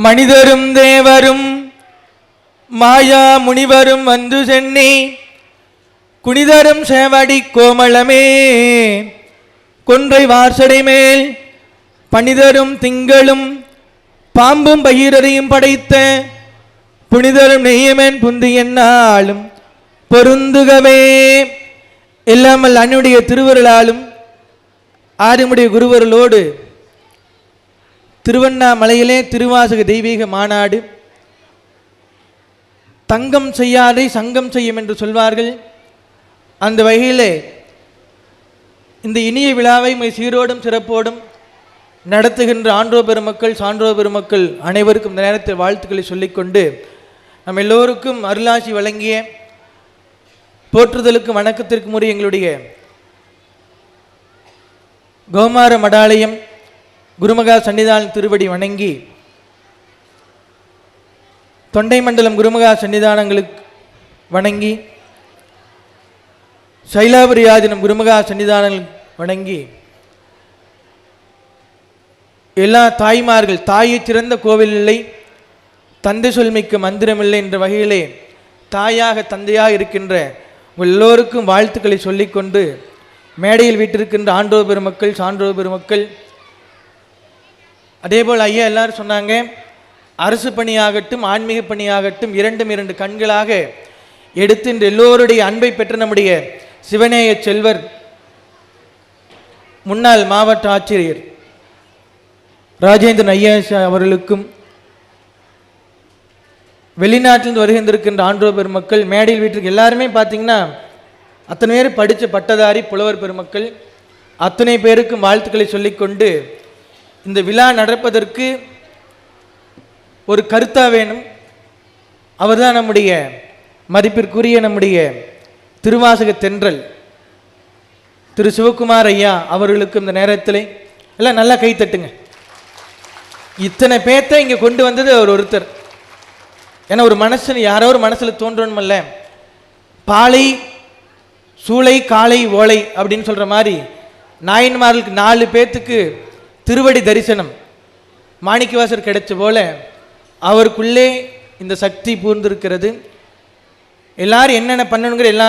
மனிதரும் தேவரும் மாயா முனிவரும் வந்து சென்னி குனிதரும் சேவடி கோமளமே கொன்றை வார்சடை மேல் பனிதரும் திங்களும் பாம்பும் பகிரரையும் படைத்த புனிதரும் நெய்யமேன் புந்தி என்னாலும் பொருந்துகவே. எல்லாமல் அன்னுடைய திருவருளாலும் ஆறுமுடைய குருவருளோடு திருவண்ணாமலையிலே திருவாசக தெய்வீக மாநாடு. தங்கம் செய்யாதை சங்கம் செய்யும் என்று சொல்வார்கள். அந்த வகையிலே இந்த இனிய விழாவை சீரோடும் சிறப்போடும் நடத்துகின்ற ஆன்றோ பெருமக்கள் சான்றோ பெருமக்கள் அனைவருக்கும் இந்த நேரத்தில் வாழ்த்துக்களை சொல்லிக்கொண்டு நம்ம எல்லோருக்கும் அருளாசி வழங்கிய போற்றுதலுக்கும் வணக்கத்திற்கும் உரிய எங்களுடைய கௌமார மடாலயம் குருமகா சன்னிதான திருவடி வணங்கி தொண்டை மண்டலம் குருமகா சன்னிதானங்களுக்கு வணங்கி சைலாபுரி ஆதீனம் குருமகா சன்னிதானங்களுக்கு வணங்கி எல்லா தாய்மார்கள் தாயை சிறந்த கோவில் இல்லை, தந்தை சொல்மிக்க மந்திரமில்லை என்ற வகையிலே தாயாக தந்தையாக இருக்கின்ற எல்லோருக்கும் வாழ்த்துக்களை சொல்லிக்கொண்டு மேடையில் வீட்டிருக்கின்ற ஆன்றோ பெருமக்கள் சான்றோ பெருமக்கள் அதேபோல் ஐயா எல்லாரும் சொன்னாங்க, அரசு பணியாகட்டும் ஆன்மீக பணியாகட்டும் இரண்டு கண்களாக எடுத்து இன்று எல்லோருடைய அன்பை பெற்ற நம்முடைய சிவநேய செல்வர் முன்னாள் மாவட்ட ஆட்சியர் ராஜேந்திரன் ஐயா அவர்களுக்கும் வெளிநாட்டிலிருந்து வருகின்றிருக்கின்ற ஆன்றோ பெருமக்கள் மேடையில் வீட்டிற்கு எல்லாருமே பார்த்தீங்கன்னா அத்தனை பேர் படித்த பட்டதாரி புலவர் பெருமக்கள் அத்தனை பேருக்கும் வாழ்த்துக்களை சொல்லிக்கொண்டு இந்த விழா நடப்பதற்கு ஒரு கருத்தா வேணும். அவர்தான் நம்முடைய மதிப்பிற்குரிய நம்முடைய திருவாசக தென்றல் திரு சிவகுமார் ஐயா அவர்களுக்கு இந்த நேரத்தில் எல்லாம் நல்லா கை தட்டுங்க. இத்தனை பேர்த்த இங்கே கொண்டு வந்தது அவர் ஒருத்தர். ஏன்னா ஒரு மனசு யாரோ ஒரு மனசில் தோன்றணுமல்ல, பாலை சூளை காளை ஓலை அப்படின்னு சொல்கிற மாதிரி நாயன்மார்களுக்கு 4 பேர்த்துக்கு திருவடி தரிசனம் மாணிக்கவாசர் கிடைச்ச போல அவருக்குள்ளே இந்த சக்தி பூர்ந்திருக்கிறது. எல்லாரும் என்னென்ன பண்ணணுங்கிற எல்லா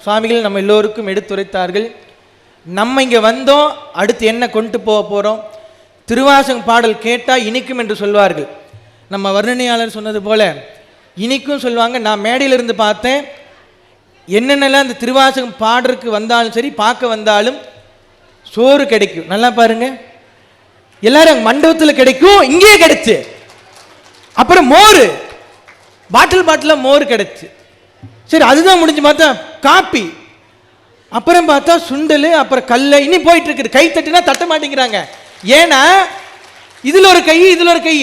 சுவாமிகளும் நம்ம எல்லோருக்கும் எடுத்துரைத்தார்கள். நம்ம இங்கே வந்தோம், அடுத்து என்ன கொண்டு போக போகிறோம், திருவாசகம் பாடல் கேட்டால் இனிக்கும் என்று சொல்வார்கள். நம்ம வர்ணனையாளர் சொன்னது போல இனிக்கும் சொல்லுவாங்க. நான் மேடையிலிருந்து பார்த்தேன், என்னென்னலாம் இந்த திருவாசகம் பாடுறதுக்கு வந்தாலும் சரி பார்க்க வந்தாலும் சோறு கிடைக்கும். நல்லா பாருங்க, எல்லாரும் மண்டபத்தில் கிடைக்கும், இங்கேயே கிடைச்சு. அப்புறம் மோர் பாட்டில் மோர் கிடைச்சு. சரி அதுதான் முடிஞ்சு பார்த்தா காப்பி, அப்புறம் பார்த்தா சுண்டல், அப்புறம் கல்லை இன்னும் போயிட்டு இருக்குது. கை தட்டினா தட்ட மாட்டேங்கிறாங்க. ஏன்னா இதில் ஒரு கை இதில் ஒரு கை,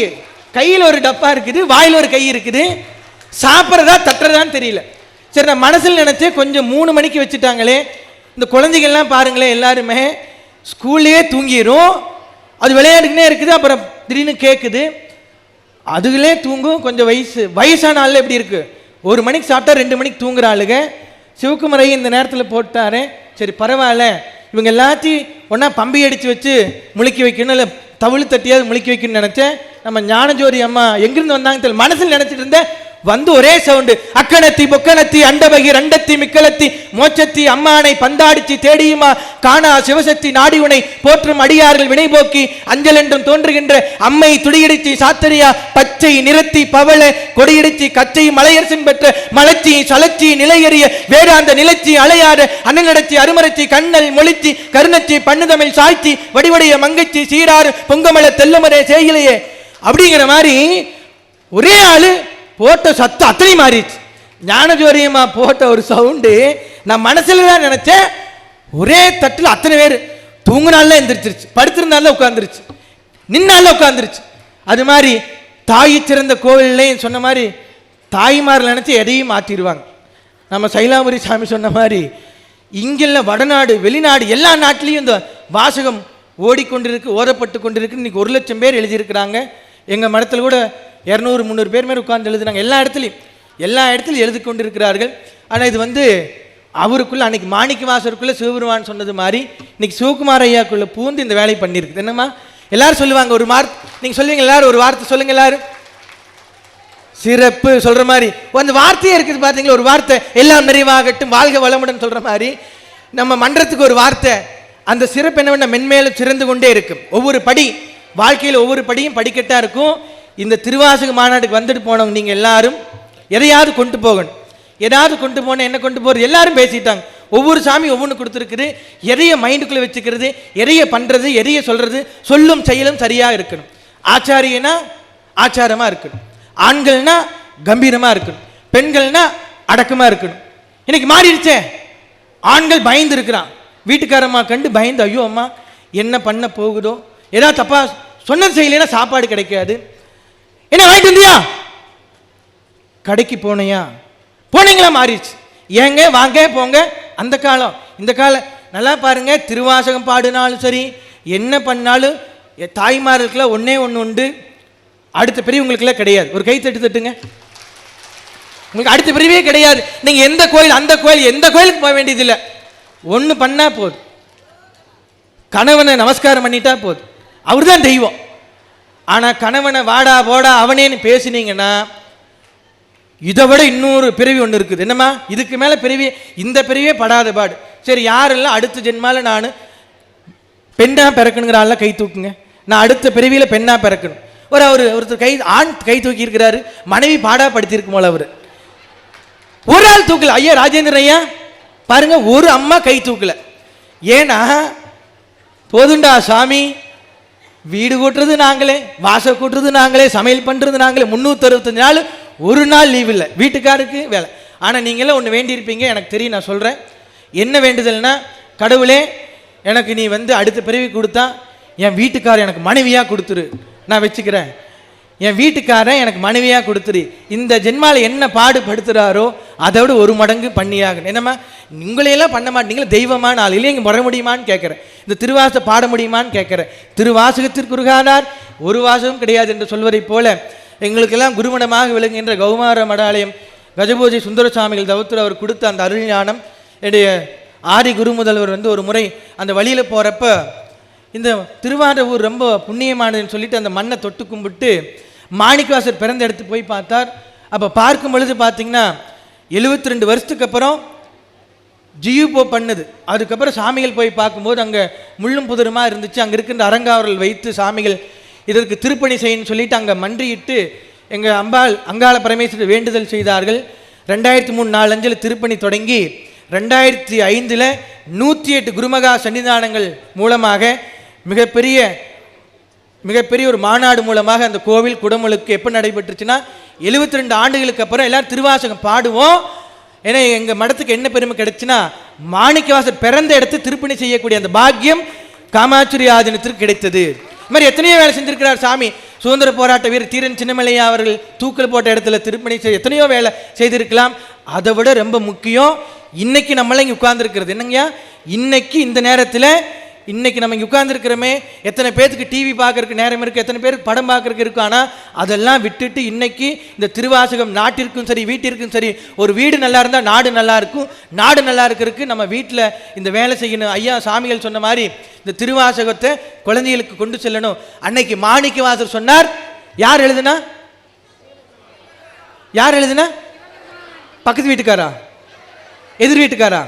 கையில் ஒரு டப்பா இருக்குது, வாயில் ஒரு கை இருக்குது, சாப்பிட்றதா தட்டுறதான்னு தெரியல. சரி நான் மனசில் நினச்சேன் கொஞ்சம் 3 மணிக்கு வச்சுட்டாங்களே, இந்த குழந்தைகள்லாம் பாருங்களேன் எல்லாருமே ஸ்கூல்லையே தூங்கிடும், அது விளையாடுக்குன்னே இருக்குது, அப்புறம் திடீர்னு கேட்குது, அதுகளே தூங்கும். கொஞ்சம் வயசான ஆள் எப்படி இருக்கு, 1 மணிக்கு சாப்பிட்டா 2 மணிக்கு தூங்குற ஆளுங்க. சிவகுமரை இந்த நேரத்தில் போட்டாரு. சரி பரவாயில்ல, இவங்க எல்லாத்தையும் ஒன்றா பம்பி அடித்து வச்சு முழிக்க வைக்கணும், இல்லை தவிழ் தட்டியாவது முழிக்க வைக்கணும்னு நினச்சேன். நம்ம ஞானஜோதி அம்மா எங்கிருந்து வந்தாங்க தெரியல, மனசில் நினச்சிட்டு இருந்தேன். வந்து ஒரே சவுண்டு, அக்கணத்தி பொக்கணத்தி அண்டபகி ரண்டத்தி மிக்கலத்தி மோச்சத்தி அம்மானை பந்தாடிச்சி தேடியுமா காணா சிவசக்தி நாடியுனை போற்றும் அடியார்கள் வினைபோக்கி அஞ்சல் என்றும் தோன்றுகின்ற அம்மை துடியடிச்சி சாத்தரியா பச்சை நிறத்தி பவள கொடியடிச்சி கச்சை மலையரசன் பெற்ற மலச்சி சலச்சி நிலையறிய வேறாந்த நிலச்சி அலையாட அண்ணனடச்சி அருமரச்சி கண்ணல் மொழிச்சி கருணச்சி பண்ணுதமிழ் சாய்ச்சி வடிவடைய மங்கச்சி சீராறு பொங்கமல தெல்லமரே சேயிலையே அப்படிங்கிற மாதிரி ஒரே ஆளு போட்ட சத்தம் அத்தனை மாறிடுச்சு. ஞானஜோரியம்மா போட்ட ஒரு சவுண்டு நான் மனசுல தான் நினைச்சேன். ஒரே தட்டில் அத்தனை பேர் தூங்குனால எந்திரிச்சிருச்சு, படுத்திருந்தால உட்காந்துருச்சு, நின்னால உட்காந்துருச்சு. அது மாதிரி தாய் சிறந்த கோவில்லையும் சொன்ன மாதிரி தாய்மார்கள் நினைச்சு எதையும் மாற்றிடுவாங்க. நம்ம சைலாபுரி சாமி சொன்ன மாதிரி இங்கெல்லாம் வடநாடு வெளிநாடு எல்லா நாட்டிலையும் இந்த வாசகம் ஓடிக்கொண்டிருக்கு, ஓதப்பட்டு கொண்டிருக்கு. இன்னைக்கு 1 லட்சம் பேர் எழுதியிருக்கிறாங்க. எங்கள் மடத்தில் கூட 200-300 பேர் மேலே உட்கார்ந்து எழுதுனாங்க. எல்லா இடத்துலையும் எழுதி கொண்டிருக்கிறார்கள். ஆனால் இது அவருக்குள்ள அன்னைக்கு மாணிக்கவாசருக்குள்ள சிவபெருமான் சொன்னது மாதிரி இன்னைக்கு சிவகுமார் ஐயாக்குள்ள பூந்து இந்த வேலை பண்ணியிருக்கு. என்னம்மா எல்லாரும் சொல்லுவாங்க ஒரு வார்த்தை, நீங்கள் சொல்லுவீங்க எல்லாரும் ஒரு வார்த்தை சொல்லுங்க எல்லாரும். சிறப்பு சொல்ற மாதிரி அந்த வார்த்தையே இருக்குது பாத்தீங்களா? ஒரு வார்த்தை எல்லாம் நிறைவாகட்டும் வாழ்க வளமுடன் சொல்ற மாதிரி நம்ம மன்றத்துக்கு ஒரு வார்த்தை. அந்த சிறப்பு என்ன மென்மேலும் சிறந்து கொண்டே இருக்கும். ஒவ்வொரு படி வாழ்க்கையில் ஒவ்வொரு படியும் படிக்கட்டா இருக்கும். இந்த திருவாசக மாநாட்டுக்கு வந்துட்டு போனவங்க நீங்க எல்லாரும் எதையாவது கொண்டு போகணும். ஏதாவது கொண்டு போன என்ன கொண்டு போறது? எல்லாரும் பேசிட்டாங்க. ஒவ்வொரு சாமி ஒவ்வொன்று கொடுத்துருக்குது. எதைய மைண்டுக்குள்ள வச்சுக்கிறது, எதைய பண்றது, எதைய சொல்றது, சொல்லும் செயலும் சரியா இருக்கணும். ஆச்சாரியனா ஆச்சாரமா இருக்கணும், ஆண்கள்னா கம்பீரமா இருக்கணும், பெண்கள்னா அடக்கமா இருக்கணும். இன்னைக்கு மாறிடுச்சே. ஆண்கள் பயந்து இருக்கிறான். வீட்டுக்காரம்மா கண்டு பயந்து ஐயோ அம்மா என்ன பண்ண போகுதோ, ஏதாவது தப்பா சொன்னது செய்யலைன்னா சாப்பாடு கிடைக்காது. என்ன வாங்கிட்டு வந்தியா, கடைக்கு போனையா, போனீங்களா, மாறிடுச்சு. ஏங்க வாங்க போங்க. அந்த காலம் இந்த காலம் நல்லா பாருங்க. திருவாசகம் பாடினாலும் சரி, என்ன பண்ணாலும் தாய்மார்களுக்குலாம் ஒன்னே ஒன்று உண்டு, அடுத்த பெரியவங்களுக்குலாம் கிடையாது. ஒரு கை தட்டு தட்டுங்க. உங்களுக்கு அடுத்த பிரிவே கிடையாது. நீங்க எந்த கோயில் அந்த கோயில் எந்த கோயிலுக்கு போக வேண்டியதில்லை. ஒன்று பண்ணா போதும், கணவனை நமஸ்காரம் பண்ணிட்டா போதும், அவர் தான் தெய்வம். ஆனா கணவனை வாடா போடா அவனேன்னு பேசினீங்கன்னா இதை விட இன்னொரு பிறவி ஒன்று இருக்குது. என்னம்மா இதுக்கு மேலே பிறவி, இந்த பிறவியே படாத பாடு. சரி யாரெல்லாம் அடுத்த ஜென்மால நான் பெண்ணா பிறக்கணுங்கிற ஆள்லாம் கை தூக்குங்க. நான் அடுத்த பிறவியில் பெண்ணா பிறக்கணும். ஒருத்தர் கை ஆண் கை தூக்கி இருக்கிறாரு, மனைவி பாடா படுத்திருக்கும் போல. அவர் ஒரு ஆள் தூக்கல. ஐயா ராஜேந்திரன் ஐயா பாருங்க, ஒரு அம்மா கை தூக்கல. ஏன்னா போதுண்டா சாமி, வீடு கூட்டுறது நாங்களே, வாசல் கூட்டுறது நாங்களே, சமையல் பண்றது நாங்களே, 365 நாள் ஒரு நாள் லீவ் இல்லை, வீட்டுக்காருக்கு வேலை. ஆனால் நீங்களே ஒன்று வேண்டியிருப்பீங்க, எனக்கு தெரியும். நான் சொல்கிறேன் என்ன வேண்டுதல்னா, கடவுளே எனக்கு நீ அடுத்த பிறவி கொடுத்தா என் வீட்டுக்காரர் எனக்கு மனைவியாக கொடுத்துரு, நான் வச்சுக்கிறேன். என் வீட்டுக்காரன் எனக்கு மனைவியாக கொடுத்துரு. இந்த ஜென்மால என்ன பாடுபடுத்துகிறாரோ அதை விட 1 மடங்கு பண்ணியாகணும். என்னம்மா உங்களையெல்லாம் பண்ண மாட்டீங்களா, தெய்வமான ஆள் இல்லை, இங்கே வர முடியுமான்னு கேட்குறேன். இந்த திருவாசை பாட முடியுமான்னு கேட்குறேன். திருவாசகத்திற்கு உருகாதார் ஒரு வாசகம் கிடையாது என்று சொல்வதை போல எங்களுக்கெல்லாம் குருமணமாக விளங்குகின்ற கௌமார மடாலயம் கஜபூஜை சுந்தரசாமிகள் தவத்துர் அவர் கொடுத்த அந்த அருள் ஞானம். என்னுடைய ஆதி குரு முதல்வர் ஒரு முறை அந்த வழியில் போகிறப்ப இந்த திருவாரூர் ரொம்ப புண்ணியமானதுன்னு சொல்லிட்டு அந்த மண்ணை தொட்டு கும்பிட்டு மாணிக்கவாசர் பிறந்த இடத்துக்கு போய் பார்த்தார். அப்போ பார்க்கும் பொழுது பார்த்தீங்கன்னா 72 வருஷத்துக்கு அப்புறம் ஜியூபோ பண்ணுது. அதுக்கப்புறம் சாமிகள் போய் பார்க்கும்போது அங்கே முள்ளும் புதருமா இருந்துச்சு. அங்கே இருக்கின்ற அரங்காவர்கள் வைத்து சாமிகள் இதற்கு திருப்பணி செய்யணும்னு சொல்லிட்டு அங்கே மன்றியிட்டு எங்கள் அங்காள பரமேஸ்வரர் வேண்டுதல் செய்தார்கள். 2003-4 திருப்பணி தொடங்கி 2005 108 குருமகா சன்னிதானங்கள் மூலமாக மிகப்பெரிய ஒரு மாநாடு மூலமாக அந்த கோவில் குடமுழுக்கு எப்போ நடைபெற்றுச்சுன்னா 72 ஆண்டுகளுக்கு அப்புறம் எல்லாரும் திருவாசகம் பாடுவோம். ஏன்னா எங்கள் மடத்துக்கு என்ன பெருமை கிடைச்சுன்னா, மாணிக்கவாசர் பிறந்த இடத்து திருப்பணி செய்யக்கூடிய அந்த பாக்கியம் காமாட்சி ஆதீனத்திற்கு கிடைத்தது. இது மாதிரி எத்தனையோ வேலை செஞ்சிருக்கிறார் சாமி. சுதந்திர போராட்ட வீரர் தீரன் சின்னமலையா அவர்கள் தூக்கல் போட்ட இடத்துல திருப்பணி எத்தனையோ வேலை செய்திருக்கலாம். அதை விட ரொம்ப முக்கியம், இன்னைக்கு நம்மளாம் இங்கே உட்கார்ந்துருக்கிறது என்னங்கய்யா, இன்னைக்கு இந்த நேரத்தில் இன்னைக்கு நம்ம இங்கே உட்கார்ந்துருக்கிறோமே, எத்தனை பேருக்கு டிவி பார்க்கறதுக்கு நேரம் இருக்குது, எத்தனை பேருக்கு படம் பார்க்கறதுக்கு இருக்கும். ஆனால் அதெல்லாம் விட்டுட்டு இன்னைக்கு இந்த திருவாசகம் நாட்டிற்கும் சரி வீட்டிற்கும் சரி, ஒரு வீடு நல்லா இருந்தால் நாடு நல்லா இருக்கும், நாடு நல்லா இருக்கிறதுக்கு நம்ம வீட்டில் இந்த வேலை செய்யணும். ஐயா சாமிகள் சொன்ன மாதிரி இந்த திருவாசகத்தை குழந்தைகளுக்கு கொண்டு செல்லணும். அன்னைக்கு மாணிக்கவாசர் சொன்னார். யார் எழுதுனா? பக்கத்து வீட்டுக்காரா, எதிர் வீட்டுக்காரா?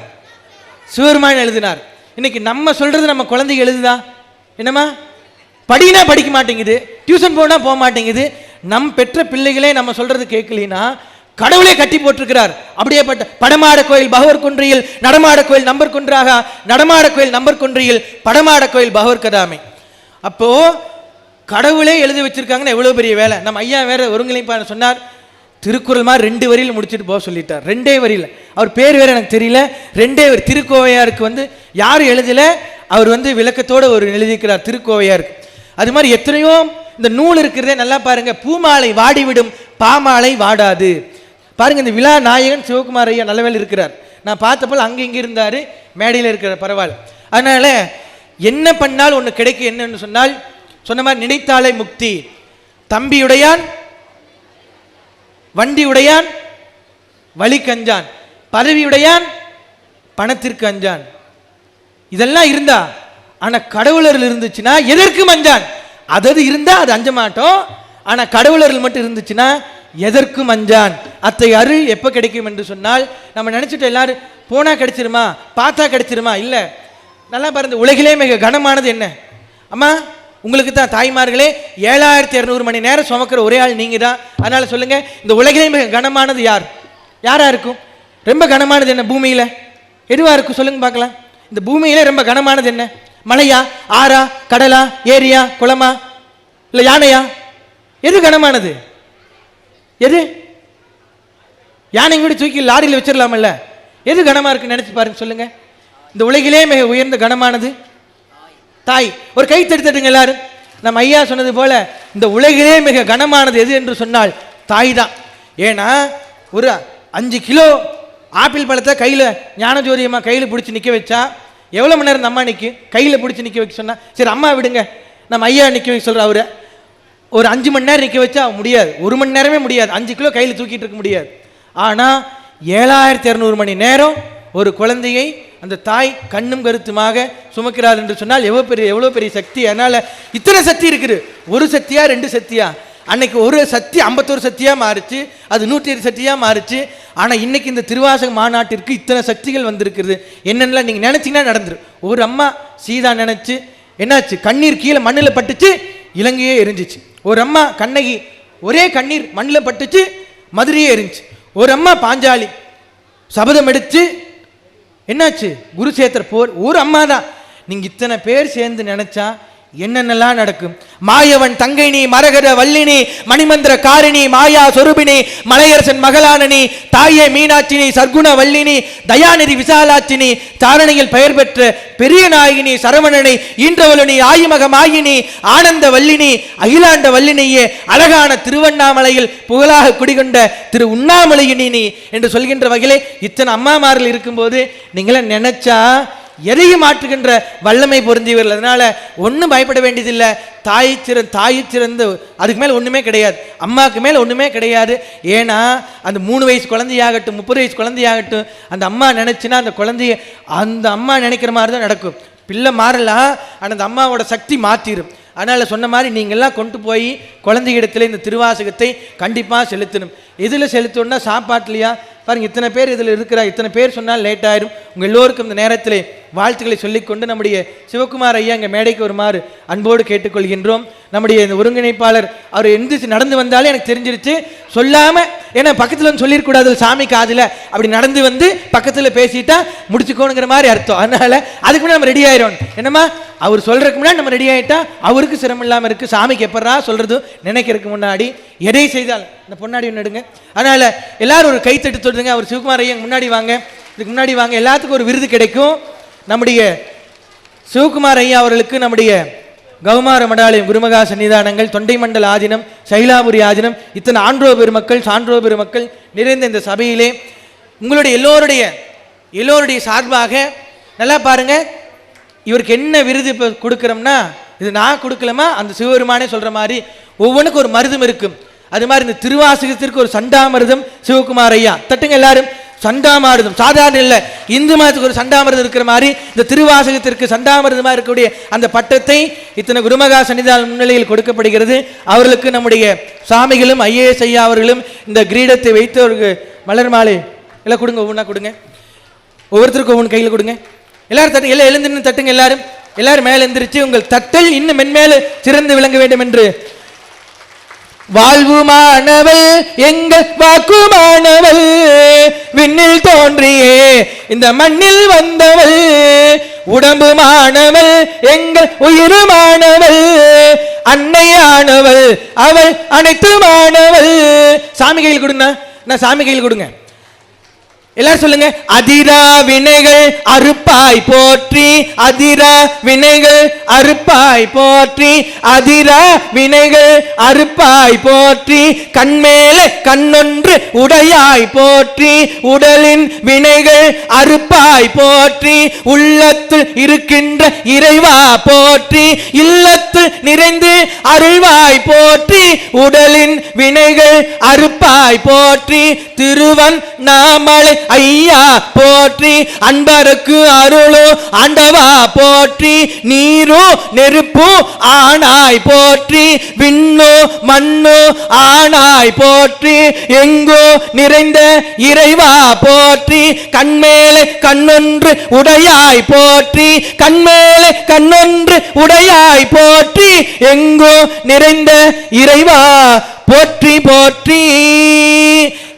சிவருமான் எழுதினார். இன்னைக்கு நம்ம சொல்றது நம்ம குழந்தைங்க எழுதுதா? என்னம்மா படினா படிக்க மாட்டேங்குது, டியூஷன் போனா போக மாட்டேங்குது. நம் பெற்ற பிள்ளைகளே நம்ம சொல்றது கேட்கலினா கடவுளே கட்டி போட்டிருக்கிறார். அப்படியே படமாட கோயில் பகவர் குன்றியில் நடமாட கோயில் நம்பர் குன்றாக, நடமாட கோயில் நம்பர் குன்றியில் படமாட கோயில் பகவர் கதாமை. அப்போ கடவுளே எழுதி வச்சிருக்காங்கன்னு எவ்வளவு பெரிய வேலை. நம்ம ஐயா வேற ஒருங்கிணைப்பான சொன்னார், திருக்குறள் மாதிரி 2 வரியில் முடிச்சுட்டு போக சொல்லிட்டார். 2 வரியில். அவர் பேர் வேற எனக்கு தெரியல. 2 வரி. திருக்கோவையாருக்கு யாரும் எழுதல, அவர் விளக்கத்தோடு ஒரு எழுதிக்கிறார் திருக்கோவையாருக்கு. அது மாதிரி எத்தனையோ இந்த நூல் இருக்கிறதே நல்லா பாருங்க. பூமாலை வாடிவிடும் பாமாலை வாடாது. பாருங்க, இந்த விழா நாயகன் சிவகுமார் ஐயா நல்லவேல் இருக்கிறார். நான் பார்த்தப்போ அங்கே இங்கே இருந்தார், மேடையில் இருக்கிறார், பரவாயில்ல. அதனால என்ன பண்ணால் ஒன்று கிடைக்கும். என்னன்னு சொன்னால் சொன்ன மாதிரி நினைத்தாலே முக்தி. தம்பியுடையான் வண்டியுடையான் வலிக்கு அஞ்சான், பதவியுடையான் பணத்திற்கு அஞ்சான். இதெல்லாம் இருந்தா, ஆனா கடவுளர்கள் இருந்துச்சுன்னா எதற்கும் அஞ்சான். அதாவது இருந்தா அது அஞ்ச மாட்டோம். ஆனா கடவுளர்கள் மட்டும் இருந்துச்சுன்னா எதற்கும் அஞ்சான். அத்தை அருள் எப்போ கிடைக்கும் என்று சொன்னால், நம்ம நினைச்சிட்டு எல்லாரும் போனா கிடைச்சிருமா, பார்த்தா கிடைச்சிருமா? இல்லை. நல்லா பாருங்க, உலகிலே மிக கனமானது என்ன? அம்மா உங்களுக்கு தான் தாய்மார்களே 7200 மணி நேரம் சுமக்கிற ஒரே ஆள் நீங்க தான். அதனால சொல்லுங்க, இந்த உலகிலே மிக கனமானது யார்? யாரா இருக்கும்? ரொம்ப கனமானது என்ன பூமியில? எதுவா இருக்கும் சொல்லுங்க பார்க்கலாம். இந்த பூமியில ரொம்ப கனமானது என்ன? மலையா, ஆறா, கடலா, ஏரியா, குளமா, இல்ல யானையா? எது கனமானது? எது? யானை கூட தூக்கி லாரியில் வச்சிடலாமல்ல? எது கனமா இருக்கு நினைச்சு பாருங்க சொல்லுங்க. இந்த உலகிலே மிக உயர்ந்த கனமானது தாய். ஒரு கை தடுத்துட்டுங்க எல்லாரும். நம்ம ஐயா சொன்னது போல இந்த உலகிலே மிக கனமானது எது என்று சொன்னால் தாய் தான். ஏன்னா ஒரு 5 கிலோ ஆப்பிள் பழத்தை கையில் ஞானஜோதியம்மா கையில் பிடிச்சி நிற்க வச்சா எவ்வளோ மணி நேரம் அம்மா நிற்கும்? கையில் பிடிச்சி நிற்க வைக்க சொன்னா சரி அம்மா விடுங்க, நம்ம ஐயா நிற்க வைக்க சொல்கிற அவரை ஒரு 5 மணி நேரம் நிற்க வச்சா முடியாது, 1 மணி நேரமே முடியாது, 5 கிலோ கையில் தூக்கிட்டு இருக்க முடியாது. ஆனால் 7200 மணி நேரம் ஒரு குழந்தையை அந்த தாய் கண்ணும் கருத்துமாக சுமக்கிறார் என்று சொன்னால் எவ்வளோ பெரிய சக்தி. அதனால் இத்தனை சக்தி இருக்குது. ஒரு சக்தியா 2 சக்தியா? அன்னைக்கு ஒரு சக்தி 51 சக்தியாக மாறுச்சு, அது 108 சக்தியாக மாறுச்சு. ஆனால் இன்னைக்கு இந்த திருவாசக மாநாட்டிற்கு இத்தனை சக்திகள் வந்திருக்குது. என்னென்னலாம் நீங்கள் நினச்சிங்கன்னா நடந்துரு. ஒரு அம்மா சீதா நினச்சி என்னாச்சு, கண்ணீர் கீழே மண்ணில் பட்டுச்சு, இலங்கையே எரிஞ்சிச்சு. ஒரு அம்மா கண்ணகி ஒரே கண்ணீர் மண்ணில் பட்டுச்சு, மதுரையே எரிஞ்சு. ஒரு அம்மா பாஞ்சாலி சபதம் எடுத்து என்னாச்சு, குருசேத்திர போர். ஒரு அம்மா தான். நீங்கள் இத்தனை பேர் சேர்ந்து நினைச்சா என்னென்னலாம் நடக்கும். மாயவன் தங்கை நீ, மரகத வல்லினி, மணிமந்திர காரிணி, மாயா சொரூபினி, மலையரசன் மகளானனி, தாயே மீனாட்சினி, சர்க்குண வல்லினி, தயாநிதி விசாலாட்சினி, தாரணையில் பெயர் பெற்ற பெரிய நாயகினி, சரவணனை, ஈன்றவளுனி, ஆயிமக மாயினி, ஆனந்த வல்லினி, அகிலாண்ட வல்லினியே, அழகான திருவண்ணாமலையில் புகழாக குடிகொண்ட திரு உண்ணாமலையினி என்று சொல்கின்ற வகையிலே இத்தனை அம்மாமார்கள் இருக்கும்போது நீங்கள நினைச்சா எதையும் மாற்றுகின்ற வல்லமை பொருந்தியவர்கள். அதனால ஒன்றும் பயப்பட வேண்டியதில்லை. தாய் சிறந்த அதுக்கு மேலே ஒன்றுமே கிடையாது, அம்மாவுக்கு மேலே ஒன்றுமே கிடையாது. ஏன்னா அந்த 3 வயசு குழந்தையாகட்டும் 30 வயசு குழந்தையாகட்டும் அந்த அம்மா நினைச்சுன்னா அந்த குழந்தைய அந்த அம்மா நினைக்கிற மாதிரி தான் நடக்கும். பிள்ளை மாறலாம், ஆனால் அந்த அம்மாவோட சக்தி மாற்றிடும். அதனால் சொன்ன மாதிரி நீங்கள்லாம் கொண்டு போய் குழந்தைகிடத்தில் இந்த திருவாசகத்தை கண்டிப்பாக செலுத்தணும். எதில் செலுத்தணும்னா சாப்பாட்டுலையா பாருங்கள், இத்தனை பேர் இதில் இருக்கிறா, இத்தனை பேர் சொன்னால் லேட் ஆயிரும். உங்கள் எல்லோருக்கும் இந்த நேரத்தில் வாழ்த்துக்களை சொல்லிக்கொண்டு நம்முடைய சிவகுமார் ஐயா இங்கே மேடைக்கு வருமாறு அன்போடு கேட்டுக்கொள்கின்றோம். நம்முடைய இந்த ஒருங்கிணைப்பாளர் அவர் எந்திரிச்சு நடந்து வந்தாலே எனக்கு தெரிஞ்சிருச்சு, சொல்லாமல் ஏன்னா பக்கத்தில் வந்து சொல்லிடக்கூடாது சாமி காதில், அப்படி நடந்து வந்து பக்கத்தில் பேசிட்டா முடிச்சுக்கோணுங்கிற மாதிரி அர்த்தம். அதனால் அதுக்கு முன்னாடி நம்ம ரெடி ஆயிரும். என்னம்மா அவர் சொல்கிறதுக்கு முன்னாடி நம்ம ரெடி ஆகிட்டா அவருக்கு சிரமம் இல்லாமல் இருக்குது. சாமிக்கு எப்படா சொல்கிறது நினைக்கிறதுக்கு முன்னாடி எதை செய்தால் இந்த பொன்னாடி ஒன்று எடுங்க. அதனால் எல்லாரும் ஒரு கைத்தட்டு சொல்லுங்க. அவர் சிவகுமார் ஐயா முன்னாடி வாங்க, இதுக்கு முன்னாடி வாங்க. எல்லாத்துக்கும் ஒரு விருது கிடைக்கும். நம்முடைய சிவகுமார் ஐயா அவர்களுக்கு நம்முடைய கௌமார மடாலயம், குருமகா சன்னிதானங்கள், தொண்டை மண்டல ஆதீனம், சைலாபுரி ஆதீனம், இத்தனை ஆன்றோ பெருமக்கள் சான்றோ பெருமக்கள் நிறைந்த இந்த சபையிலே உங்களுடைய எல்லோருடைய சார்பாக நல்லா பாருங்க, இவருக்கு என்ன விருது இப்போ கொடுக்குறோம்னா இது நான் கொடுக்கலமா, அந்த சிவபெருமானே சொல்ற மாதிரி ஒவ்வொன்றுக்கும் ஒரு மருதம் இருக்கும். அது மாதிரி இந்த திருவாசகத்திற்கு ஒரு சண்டாமிர்தம் சிவகுமார் ஐயா தட்டுங்க எல்லாரும். சண்டாமிர்தம் சாதாரண இல்லை, இந்து மதத்துக்கு ஒரு சண்டாமிர்தம் இருக்கிற மாதிரி இந்த திருவாசகத்திற்கு சண்டாமிர்தமாக இருக்கக்கூடிய அந்த பட்டத்தை இத்தனை குருமகா சன்னிதான முன்னிலையில் கொடுக்கப்படுகிறது. அவர்களுக்கு நம்முடைய சாமிகளும் ஐஏஎஸ் ஐயா அவர்களும் இந்த கிரீடத்தை வைத்து அவருக்கு மலர் மாலை எல்லாம் கொடுங்க, ஒவ்வொன்றா கொடுங்க, ஒவ்வொருத்தருக்கும் ஒவ்வொன்று கையில் கொடுங்க. எல்லாரும் தட்டு, எல்லாம் எழுந்து தட்டுங்க. எல்லாரும் மேலே எந்திரிச்சு உங்கள் தட்டல் இன்னும் மென்மேலும் சிறந்து விளங்க வேண்டும் என்று. வாழ்வுமானவள் எங்கள் வாக்குமானவள், விண்ணில் தோன்றியே இந்த மண்ணில் வந்தவள், உடம்புமானவள் எங்கள் உயிருமானவள், அன்னையானவள் அவள் அனைத்துமானவள். சாமி கையில் கொடுங்க, நான் சாமி கையில் கொடுங்க. எல்லாரும் சொல்லுங்க. அதிரா வினைகள் அறுப்பாய் போற்றி, அதிரா வினைகள் அறுப்பாய் போற்றி, அதிரா வினைகள் அறுப்பாய் போற்றி, கண்மேலே கண்ணொன்று உடையாய் போற்றி, உடலின் வினைகள் அறுப்பாய் போற்றி, உள்ளத்தில் இருக்கின்ற இறைவா போற்றி, இல்லத்தில் நிறைந்து அருள்வாய் போற்றி, உடலின் வினைகள் அறுப்பாய் போற்றி, திருவன் நாமலை ஐயா போற்றி, அன்பருக்கு அருளோ ஆண்டவா போற்றி, நீரோ நெருப்பு ஆனாய் போற்றி, விண்ணோ மண்ணோ ஆனாய் போற்றி, எங்கோ நிறைந்த இறைவா போற்றி, கண்மேலே கண்ணொன்று உடையாய் போற்றி, கண்மேலே கண்ணொன்று உடையாய் போற்றி, எங்கோ நிறைந்த இறைவா போற்றி போற்றி.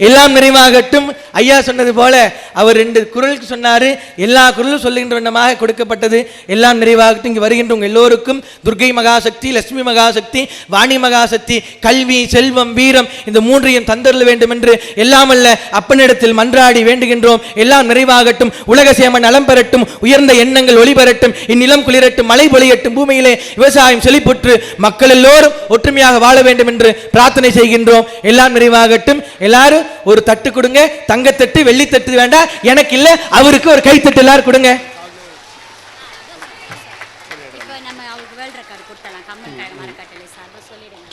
எல்லாம் நிறைவாகட்டும். ஐயா சொன்னது போல அவர் 2 குறளுக்கு சொன்னாரு, எல்லா குறளும் சொல்லுகின்ற வண்ணமாக கொடுக்கப்பட்டது. எல்லாம் நிறைவாகட்டும். இங்கு வருகின்ற உங்கள் எல்லோருக்கும் துர்க்கை மகாசக்தி, லட்சுமி மகாசக்தி, வாணி மகாசக்தி கல்வி, செல்வம், வீரம் இந்த 3ஐயும் தந்தருள வேண்டும் என்று எல்லாம் அல்ல அப்பனிடத்தில் மன்றாடி வேண்டுகின்றோம். எல்லாம் நிறைவாகட்டும். உலக சேம நலம் பெறட்டும், உயர்ந்த எண்ணங்கள் ஒளிபெறட்டும், இந்நிலம் குளிரட்டும், மழை பொழியட்டும், பூமியிலே விவசாயம் செழிப்புற்று மக்கள் எல்லோரும் ஒற்றுமையாக வாழ வேண்டும் என்று பிரார்த்தனை செய்கின்றோம். எல்லாம் நிறைவாகட்டும். எல்லாரும் ஒரு தட்டு கொடுங்க. தங்கத்தட்டு வெள்ளித்தட்டு வேண்டாம், எனக்கு இல்ல, அவருக்கு ஒரு கைத்தட்டு எல்லாரும் கொடுங்க. இப்போ நம்ம அவருக்கு வேர்ல்ட் ரெக்கார்ட் கொடுத்தலாம். கம்மல் மரக்கட்டளை சார்பா சொல்லிடுங்க.